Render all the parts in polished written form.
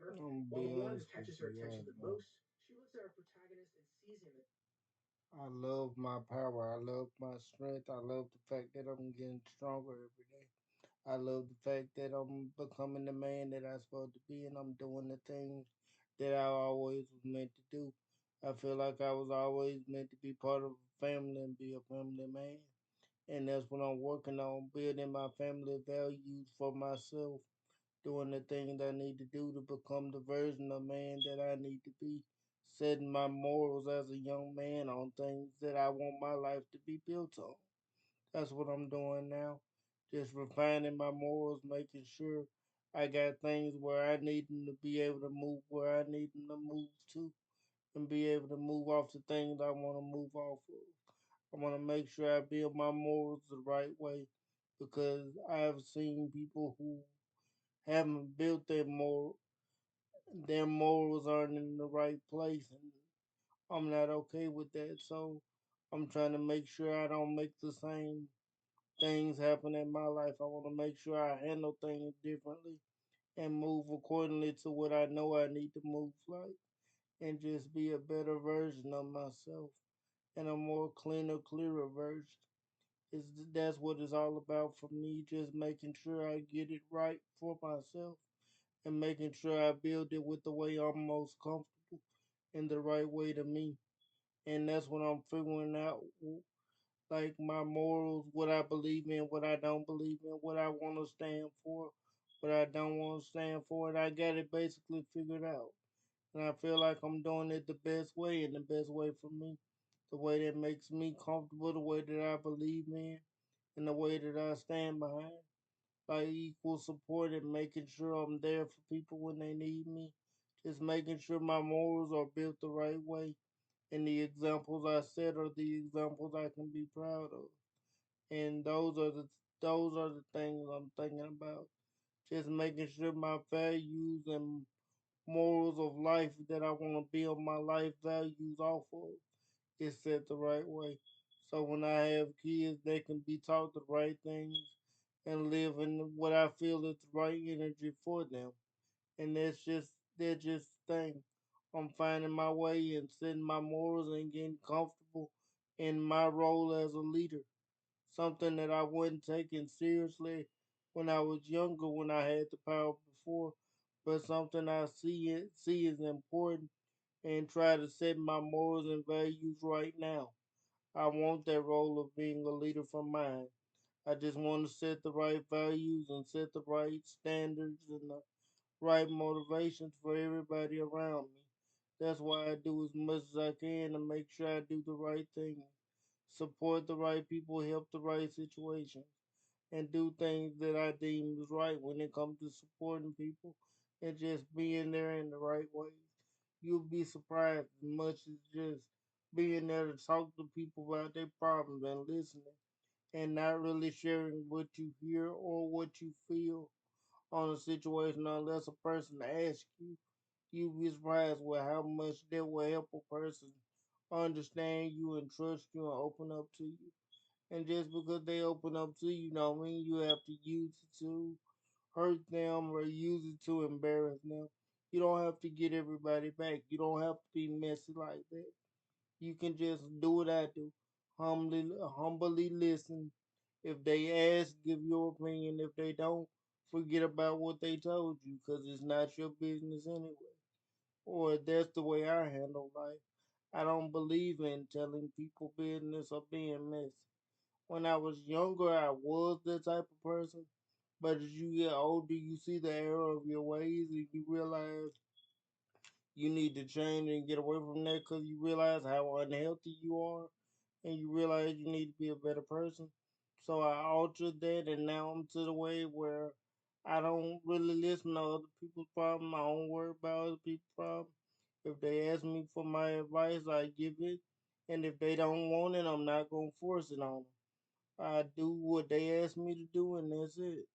I'm gonna be honest with you, yeah, man. I love my power. I love my strength. I love the fact that I'm getting stronger every day. I love the fact that I'm becoming the man that I'm supposed to be, and I'm doing the things that I always was meant to do. I feel like I was always meant to be part of a family and be a family man. And that's what I'm working on, building my family values for myself, doing the things I need to do to become the version of man that I need to be, setting my morals as a young man on things that I want my life to be built on. That's what I'm doing now. Just refining my morals, making sure I got things where I need them to be able to move where I need them to move to and be able to move off the things I want to move off of. I want to make sure I build my morals the right way because I have seen people who haven't built their morals aren't in the right place, and I'm not okay with that. So I'm trying to make sure I don't make the same things happen in my life. I want to make sure I handle things differently and move accordingly to what I know I need to move like, and just be a better version of myself and a more cleaner, clearer version. Is That's what it's all about for me. Just making sure I get it right for myself and making sure I build it with the way I'm most comfortable and the right way to me. And that's what I'm figuring out, like my morals, what I believe in, what I don't believe in, what I want to stand for, what I don't want to stand for. And I got it basically figured out. And I feel like I'm doing it the best way and the best way for me, the way that makes me comfortable, the way that I believe in, and the way that I stand behind. Like equal support and making sure I'm there for people when they need me. Just making sure my morals are built the right way and the examples I set are the examples I can be proud of. And those are the things I'm thinking about. Just making sure my values and morals of life that I want to build my life values off of is set the right way. So when I have kids, they can be taught the right things and live in what I feel is the right energy for them. And that's just the thing. I'm finding my way and setting my morals and getting comfortable in my role as a leader. Something that I wasn't taking seriously when I was younger when I had the power before, but something I see is important and try to set my morals and values right now. I want that role of being a leader for mine. I just want to set the right values and set the right standards and the right motivations for everybody around me. That's why I do as much as I can to make sure I do the right thing, support the right people, help the right situations, and do things that I deem is right when it comes to supporting people and just being there in the right ways. You'll be surprised as much as just being there to talk to people about their problems and listening and not really sharing what you hear or what you feel on a situation unless a person asks you. You'd be surprised with how much that will help a person understand you and trust you and open up to you. And just because they open up to you don't mean you have to use it to hurt them or use it to embarrass them. You don't have to get everybody back. You don't have to be messy like that. You can just do what I do. Humbly listen. If they ask, give your opinion. If they don't, forget about what they told you because it's not your business anyway. Or that's the way I handle life. I don't believe in telling people business or being messy. When I was younger, I was that type of person. But as you get older, you see the error of your ways and you realize you need to change and get away from that because you realize how unhealthy you are and you realize you need to be a better person. So I altered that and now I'm to the way where I don't really listen to other people's problems. I don't worry about other people's problems. If they ask me for my advice, I give it. And if they don't want it, I'm not going to force it on them. I do what they ask me to do, and that's it.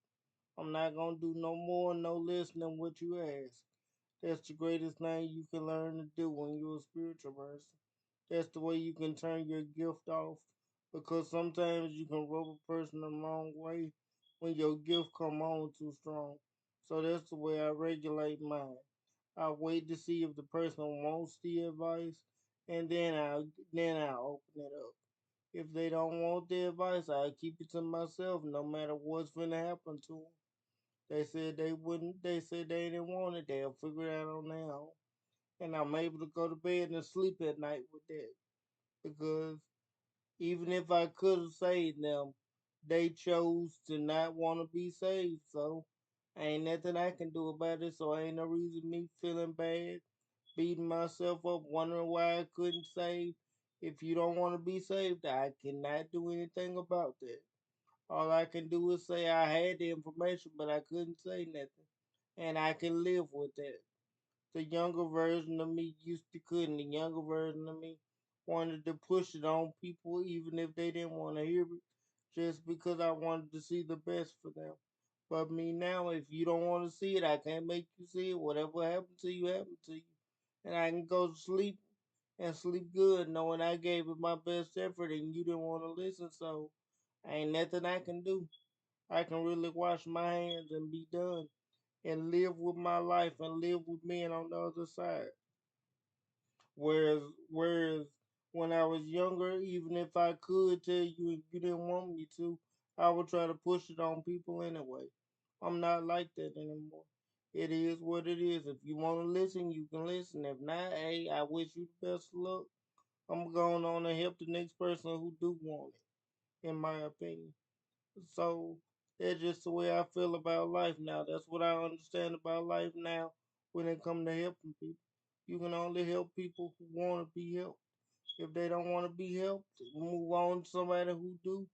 I'm not gonna do no more, no less than what you ask. That's the greatest thing you can learn to do when you're a spiritual person. That's the way you can turn your gift off. Because sometimes you can rub a person the wrong way when your gift come on too strong. So that's the way I regulate mine. I wait to see if the person wants the advice, and then I open it up. If they don't want the advice, I keep it to myself, no matter what's gonna happen to them. They said they wouldn't. They said they didn't want it. They'll figure it out on their own, and I'm able to go to bed and sleep at night with that because even if I could have saved them, they chose to not want to be saved. So ain't nothing I can do about it. So ain't no reason me feeling bad, beating myself up, wondering why I couldn't save. If you don't want to be saved, I cannot do anything about that. All I can do is say I had the information, but I couldn't say nothing. And I can live with that. The younger version of me used to couldn't. The younger version of me wanted to push it on people even if they didn't want to hear it, just because I wanted to see the best for them. But me now, if you don't want to see it, I can't make you see it. Whatever happened to you, happened to you. And I can go to sleep and sleep good knowing I gave it my best effort and you didn't want to listen. So ain't nothing I can do. I can really wash my hands and be done and live with my life and live with men on the other side. Whereas when I was younger, even if I could tell you and you didn't want me to, I would try to push it on people anyway. I'm not like that anymore. It is what it is. If you want to listen, you can listen. If not, hey, I wish you the best of luck. I'm going on to help the next person who do want it, in my opinion. So that's just the way I feel about life now. That's what I understand about life now when it comes to helping people. You can only help people who want to be helped. If they don't want to be helped, move on to somebody who do.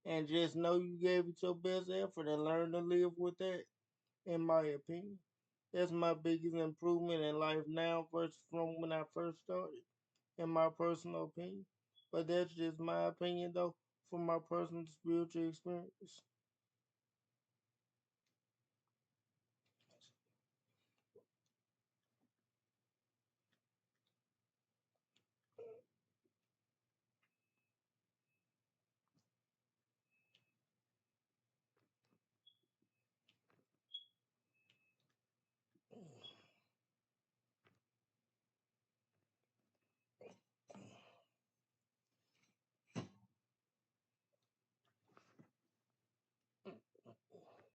And just know you gave it your best effort and learn to live with that, in my opinion. That's my biggest improvement in life now versus from when I first started, in my personal opinion. But that's just my opinion though, from my personal spiritual experience.